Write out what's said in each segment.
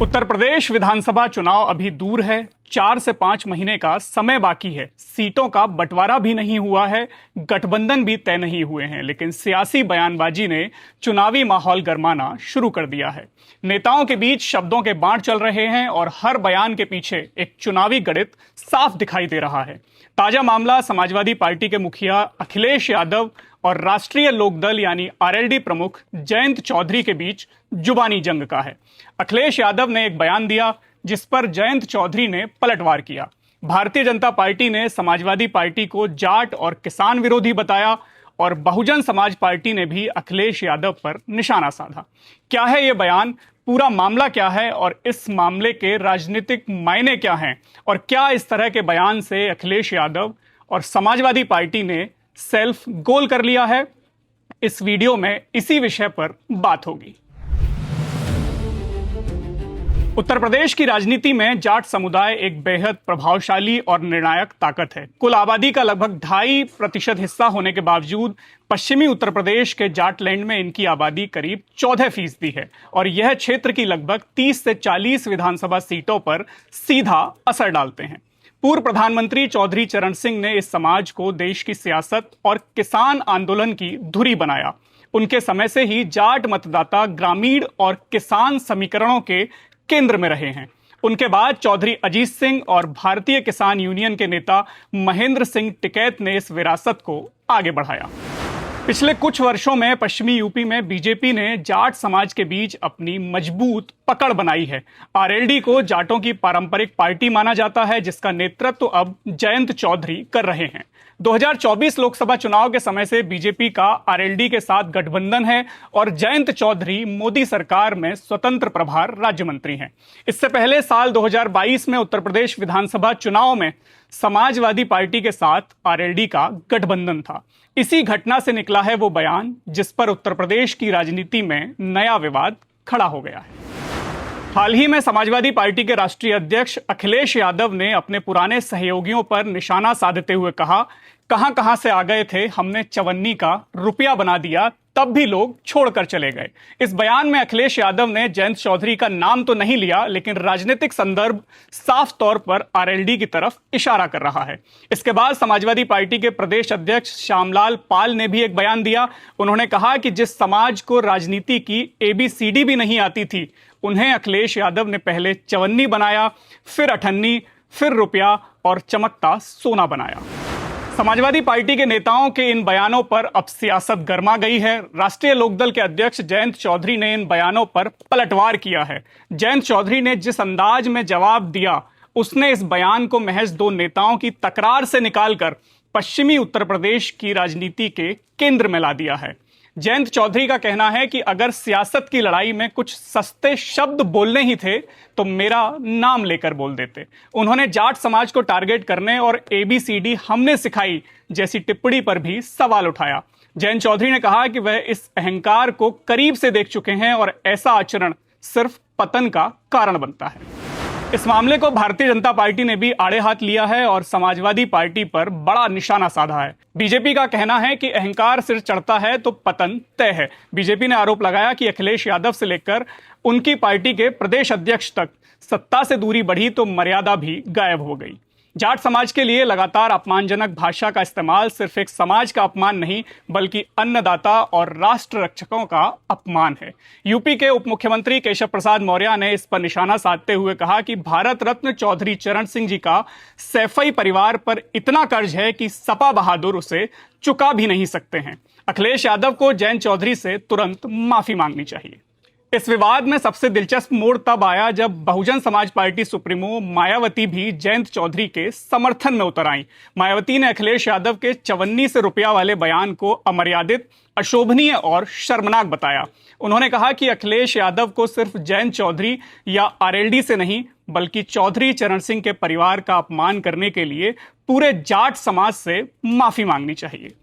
उत्तर प्रदेश विधानसभा चुनाव अभी दूर है। 4 से 5 महीने का समय बाकी है। सीटों का बंटवारा भी नहीं हुआ है, गठबंधन भी तय नहीं हुए हैं, लेकिन सियासी बयानबाजी ने चुनावी माहौल गरमाना शुरू कर दिया है। नेताओं के बीच शब्दों के बांट चल रहे हैं और हर बयान के पीछे एक चुनावी गणित साफ दिखाई दे रहा है। ताजा मामला समाजवादी पार्टी के मुखिया अखिलेश यादव और राष्ट्रीय लोकदल यानी आरएलडी प्रमुख जयंत चौधरी के बीच जुबानी जंग का है। अखिलेश यादव ने एक बयान दिया जिस पर जयंत चौधरी ने पलटवार किया। भारतीय जनता पार्टी ने समाजवादी पार्टी को जाट और किसान विरोधी बताया और बहुजन समाज पार्टी ने भी अखिलेश यादव पर निशाना साधा। क्या है ये बयान, पूरा मामला क्या है और इस मामले के राजनीतिक मायने क्या हैं, और क्या इस तरह के बयान से अखिलेश यादव और समाजवादी पार्टी ने सेल्फ गोल कर लिया है? इस वीडियो में इसी विषय पर बात होगी। उत्तर प्रदेश की राजनीति में जाट समुदाय एक बेहद प्रभावशाली और निर्णायक ताकत है। कुल आबादी का लगभग 2.5% हिस्सा होने के बावजूद पश्चिमी उत्तर प्रदेश के जाटलैंड में इनकी आबादी करीब 14% है और यह क्षेत्र की लगभग 30 से 40 विधानसभा सीटों पर सीधा असर डालते हैं। पूर्व प्रधानमंत्री चौधरी चरण सिंह ने इस समाज को देश की सियासत और किसान आंदोलन की धुरी बनाया। उनके समय से ही जाट मतदाता ग्रामीण और किसान समीकरणों के केंद्र में रहे हैं। उनके बाद चौधरी अजीत सिंह और भारतीय किसान यूनियन के नेता महेंद्र सिंह टिकैत ने इस विरासत को आगे बढ़ाया। पिछले कुछ वर्षों में पश्चिमी यूपी में बीजेपी ने जाट समाज के बीच अपनी मजबूत पकड़ बनाई है। आरएलडी को जाटों की पारंपरिक पार्टी माना जाता है, जिसका नेतृत्व अब जयंत चौधरी कर रहे हैं। 2024 लोकसभा चुनाव के समय से बीजेपी का आरएलडी के साथ गठबंधन है और जयंत चौधरी मोदी सरकार में स्वतंत्र प्रभार राज्य मंत्री हैं। इससे पहले साल 2022 में उत्तर प्रदेश विधानसभा चुनाव में समाजवादी पार्टी के साथ आरएलडी का गठबंधन था। इसी घटना से निकला है वो बयान जिस पर उत्तर प्रदेश की राजनीति में नया विवाद खड़ा हो गया है। हाल ही में समाजवादी पार्टी के राष्ट्रीय अध्यक्ष अखिलेश यादव ने अपने पुराने सहयोगियों पर निशाना साधते हुए कहा, कहां से आ गए थे, हमने चवन्नी का रुपया बना दिया, तब भी लोग छोड़कर चले गए। इस बयान में अखिलेश यादव ने जयंत चौधरी का नाम तो नहीं लिया, लेकिन राजनीतिक संदर्भ साफ तौर पर आरएलडी की तरफ इशारा कर रहा है। इसके बाद समाजवादी पार्टी के प्रदेश अध्यक्ष श्यामलाल पाल ने भी एक बयान दिया। उन्होंने कहा कि जिस समाज को राजनीति की ABCD भी नहीं आती थी, उन्हें अखिलेश यादव ने पहले चवन्नी बनाया, फिर अठन्नी, फिर रुपया और चमकता सोना बनाया। समाजवादी पार्टी के नेताओं के इन बयानों पर अब सियासत गर्मा गई है। राष्ट्रीय लोकदल के अध्यक्ष जयंत चौधरी ने इन बयानों पर पलटवार किया है। जयंत चौधरी ने जिस अंदाज में जवाब दिया, उसने इस बयान को महज दो नेताओं की तकरार से निकालकर पश्चिमी उत्तर प्रदेश की राजनीति के केंद्र में ला दिया है। जयंत चौधरी का कहना है कि अगर सियासत की लड़ाई में कुछ सस्ते शब्द बोलने ही थे तो मेरा नाम लेकर बोल देते। उन्होंने जाट समाज को टारगेट करने और ABCD हमने सिखाई जैसी टिप्पणी पर भी सवाल उठाया। जयंत चौधरी ने कहा कि वह इस अहंकार को करीब से देख चुके हैं और ऐसा आचरण सिर्फ पतन का कारण बनता है। इस मामले को भारतीय जनता पार्टी ने भी आड़े हाथ लिया है और समाजवादी पार्टी पर बड़ा निशाना साधा है। बीजेपी का कहना है कि अहंकार सिर चढ़ता है तो पतन तय है। बीजेपी ने आरोप लगाया कि अखिलेश यादव से लेकर उनकी पार्टी के प्रदेश अध्यक्ष तक सत्ता से दूरी बढ़ी तो मर्यादा भी गायब हो गई। जाट समाज के लिए लगातार अपमानजनक भाषा का इस्तेमाल सिर्फ एक समाज का अपमान नहीं, बल्कि अन्नदाता और राष्ट्र रक्षकों का अपमान है। यूपी के उप मुख्यमंत्री केशव प्रसाद मौर्य ने इस पर निशाना साधते हुए कहा कि भारत रत्न चौधरी चरण सिंह जी का सैफई परिवार पर इतना कर्ज है कि सपा बहादुर उसे चुका भी नहीं सकते हैं। अखिलेश यादव को जयंत चौधरी से तुरंत माफी मांगनी चाहिए। इस विवाद में सबसे दिलचस्प मोड़ तब आया जब बहुजन समाज पार्टी सुप्रीमो मायावती भी जयंत चौधरी के समर्थन में उतर आई। मायावती ने अखिलेश यादव के चवन्नी से रुपया वाले बयान को अमर्यादित, अशोभनीय और शर्मनाक बताया। उन्होंने कहा कि अखिलेश यादव को सिर्फ जयंत चौधरी या आरएलडी से नहीं, बल्कि चौधरी चरण सिंह के परिवार का अपमान करने के लिए पूरे जाट समाज से माफी मांगनी चाहिए।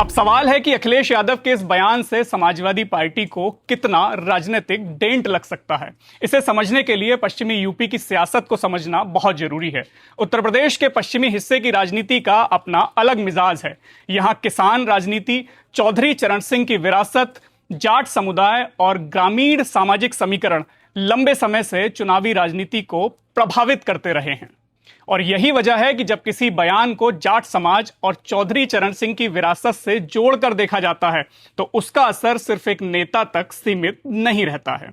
अब सवाल है कि अखिलेश यादव के इस बयान से समाजवादी पार्टी को कितना राजनीतिक डेंट लग सकता है। इसे समझने के लिए पश्चिमी यूपी की सियासत को समझना बहुत जरूरी है। उत्तर प्रदेश के पश्चिमी हिस्से की राजनीति का अपना अलग मिजाज है। यहाँ किसान राजनीति, चौधरी चरण सिंह की विरासत, जाट समुदाय और ग्रामीण सामाजिक समीकरण लंबे समय से चुनावी राजनीति को प्रभावित करते रहे हैं और यही वजह है कि जब किसी बयान को जाट समाज और चौधरी चरण सिंह की विरासत से जोड़कर देखा जाता है तो उसका असर सिर्फ एक नेता तक सीमित नहीं रहता है।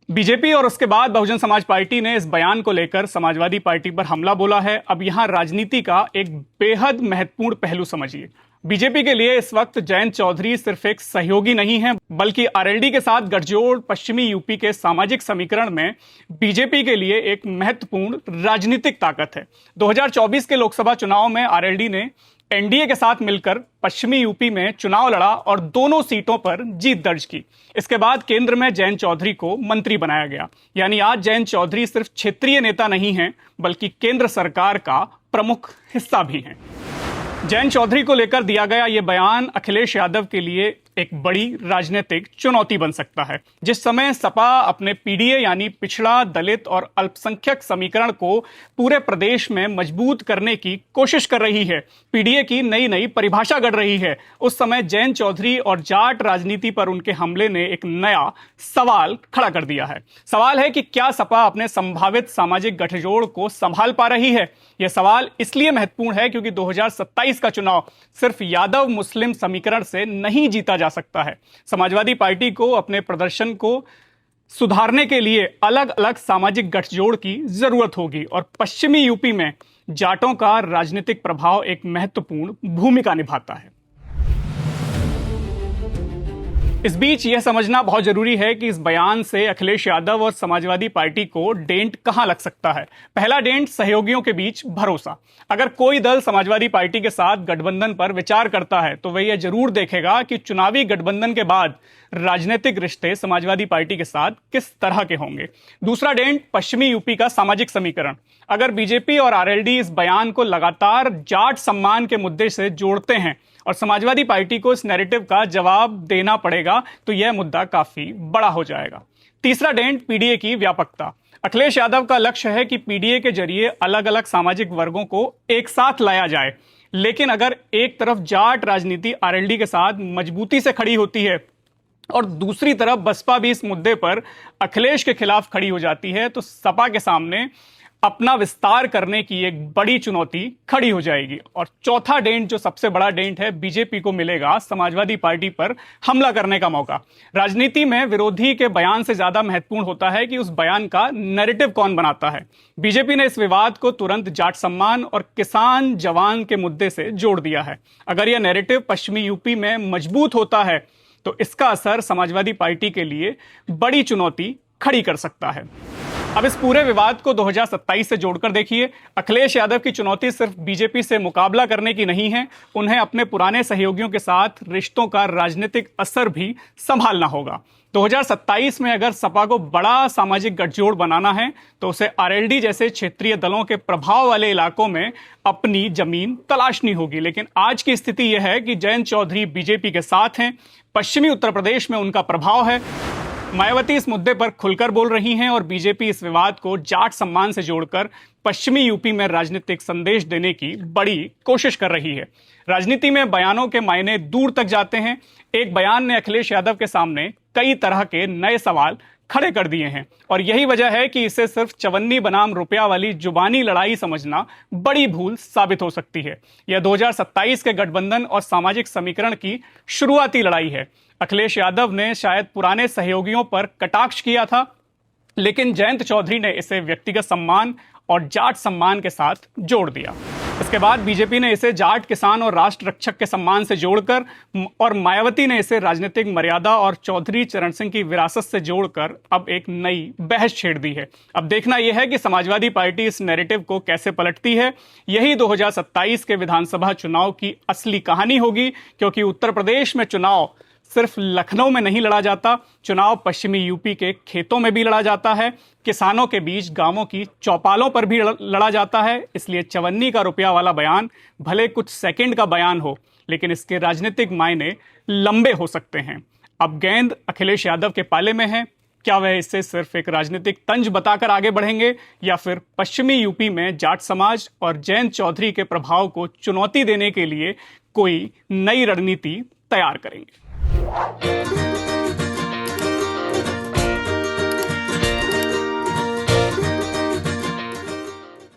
बीजेपी और उसके बाद बहुजन समाज पार्टी ने इस बयान को लेकर समाजवादी पार्टी पर हमला बोला है। अब यहां राजनीति का एक बेहद महत्वपूर्ण पहलू समझिए। बीजेपी के लिए इस वक्त जयंत चौधरी सिर्फ एक सहयोगी नहीं है बल्कि आरएलडी के साथ गठजोड़ पश्चिमी यूपी के सामाजिक समीकरण में बीजेपी के लिए एक महत्वपूर्ण राजनीतिक ताकत है। 2024 के लोकसभा चुनाव में आरएलडी ने एनडीए के साथ मिलकर पश्चिमी यूपी में चुनाव लड़ा और दोनों सीटों पर जीत दर्ज की। इसके बाद केंद्र में जयंत चौधरी को मंत्री बनाया गया। यानी आज जयंत चौधरी सिर्फ क्षेत्रीय नेता नहीं हैं बल्कि केंद्र सरकार का प्रमुख हिस्सा भी हैं। जयंत चौधरी को लेकर दिया गया यह बयान अखिलेश यादव के लिए एक बड़ी राजनीतिक चुनौती बन सकता है। जिस समय सपा अपने पीडीए यानी पिछड़ा, दलित और अल्पसंख्यक समीकरण को पूरे प्रदेश में मजबूत करने की कोशिश कर रही है, पीडीए की नई नई परिभाषा गढ़ रही है, उस समय जयंत चौधरी और जाट राजनीति पर उनके हमले ने एक नया सवाल खड़ा कर दिया है। सवाल है कि क्या सपा अपने संभावित सामाजिक गठजोड़ को संभाल पा रही है। यह सवाल इसलिए महत्वपूर्ण है क्योंकि 2027 का चुनाव सिर्फ यादव मुस्लिम समीकरण से नहीं जीता जा सकता है। समाजवादी पार्टी को अपने प्रदर्शन को सुधारने के लिए अलग अलग सामाजिक गठजोड़ की जरूरत होगी और पश्चिमी यूपी में जाटों का राजनीतिक प्रभाव एक महत्वपूर्ण भूमिका निभाता है। इस बीच यह समझना बहुत जरूरी है कि इस बयान से अखिलेश यादव और समाजवादी पार्टी को डेंट कहां लग सकता है। पहला डेंट सहयोगियों के बीच भरोसा। अगर कोई दल समाजवादी पार्टी के साथ गठबंधन पर विचार करता है तो वह यह जरूर देखेगा कि चुनावी गठबंधन के बाद राजनीतिक रिश्ते समाजवादी पार्टी के साथ किस तरह के होंगे। दूसरा डेंट पश्चिमी यूपी का सामाजिक समीकरण। अगर बीजेपी और आरएलडी इस बयान को लगातार जाट सम्मान के मुद्दे से जोड़ते हैं और समाजवादी पार्टी को इस नैरेटिव का जवाब देना पड़ेगा तो यह मुद्दा काफी बड़ा हो जाएगा। तीसरा डेंट पीडीए की व्यापकता। अखिलेश यादव का लक्ष्य है कि पीडीए के जरिए अलग अलग सामाजिक वर्गों को एक साथ लाया जाए, लेकिन अगर एक तरफ जाट राजनीति आरएलडी के साथ मजबूती से खड़ी होती है और दूसरी तरफ बसपा भी इस मुद्दे पर अखिलेश के खिलाफ खड़ी हो जाती है तो सपा के सामने अपना विस्तार करने की एक बड़ी चुनौती खड़ी हो जाएगी। और चौथा डेंट जो सबसे बड़ा डेंट है, बीजेपी को मिलेगा समाजवादी पार्टी पर हमला करने का मौका। राजनीति में विरोधी के बयान से ज्यादा महत्वपूर्ण होता है कि उस बयान का नैरेटिव कौन बनाता है। बीजेपी ने इस विवाद को तुरंत जाट सम्मान और किसान जवान के मुद्दे से जोड़ दिया है। अगर यह नैरेटिव पश्चिमी यूपी में मजबूत होता है तो इसका असर समाजवादी पार्टी के लिए बड़ी चुनौती खड़ी कर सकता है। अब इस पूरे विवाद को 2027 से जोड़कर देखिए। अखिलेश यादव की चुनौती सिर्फ बीजेपी से मुकाबला करने की नहीं है, उन्हें अपने पुराने सहयोगियों के साथ रिश्तों का राजनीतिक असर भी संभालना होगा। 2027 में अगर सपा को बड़ा सामाजिक गठजोड़ बनाना है तो उसे आरएलडी जैसे क्षेत्रीय दलों के प्रभाव वाले इलाकों में अपनी जमीन तलाशनी होगी। लेकिन आज की स्थिति यह है कि जयंत चौधरी बीजेपी के साथ हैं, पश्चिमी उत्तर प्रदेश में उनका प्रभाव है, मायावती इस मुद्दे पर खुलकर बोल रही हैं और बीजेपी इस विवाद को जाट सम्मान से जोड़कर पश्चिमी यूपी में राजनीतिक संदेश देने की बड़ी कोशिश कर रही है। राजनीति में बयानों के मायने दूर तक जाते हैं। एक बयान ने अखिलेश यादव के सामने कई तरह के नए सवाल खड़े कर दिए हैं और यही वजह है कि इसे सिर्फ चवन्नी बनाम रुपया वाली जुबानी लड़ाई समझना बड़ी भूल साबित हो सकती है। यह 2027 के गठबंधन और सामाजिक समीकरण की शुरुआती लड़ाई है। अखिलेश यादव ने शायद पुराने सहयोगियों पर कटाक्ष किया था, लेकिन जयंत चौधरी ने इसे व्यक्तिगत सम्मान और जाट सम्मान के साथ जोड़ दिया। इसके बाद बीजेपी ने इसे जाट, किसान और राष्ट्र रक्षक के सम्मान से जोड़कर और मायावती ने इसे राजनीतिक मर्यादा और चौधरी चरण सिंह की विरासत से जोड़कर अब एक नई बहस छेड़ दी है। अब देखना यह है कि समाजवादी पार्टी इस नैरेटिव को कैसे पलटती है। यही 2027 के विधानसभा चुनाव की असली कहानी होगी, क्योंकि उत्तर प्रदेश में चुनाव सिर्फ लखनऊ में नहीं लड़ा जाता, चुनाव पश्चिमी यूपी के खेतों में भी लड़ा जाता है, किसानों के बीच गांवों की चौपालों पर भी लड़ा जाता है। इसलिए चवन्नी का रुपया वाला बयान भले कुछ सेकंड का बयान हो, लेकिन इसके राजनीतिक मायने लंबे हो सकते हैं। अब गेंद अखिलेश यादव के पाले में है। क्या वह इससे सिर्फ एक राजनीतिक तंज बताकर आगे बढ़ेंगे या फिर पश्चिमी यूपी में जाट समाज और जयंत चौधरी के प्रभाव को चुनौती देने के लिए कोई नई रणनीति तैयार करेंगे।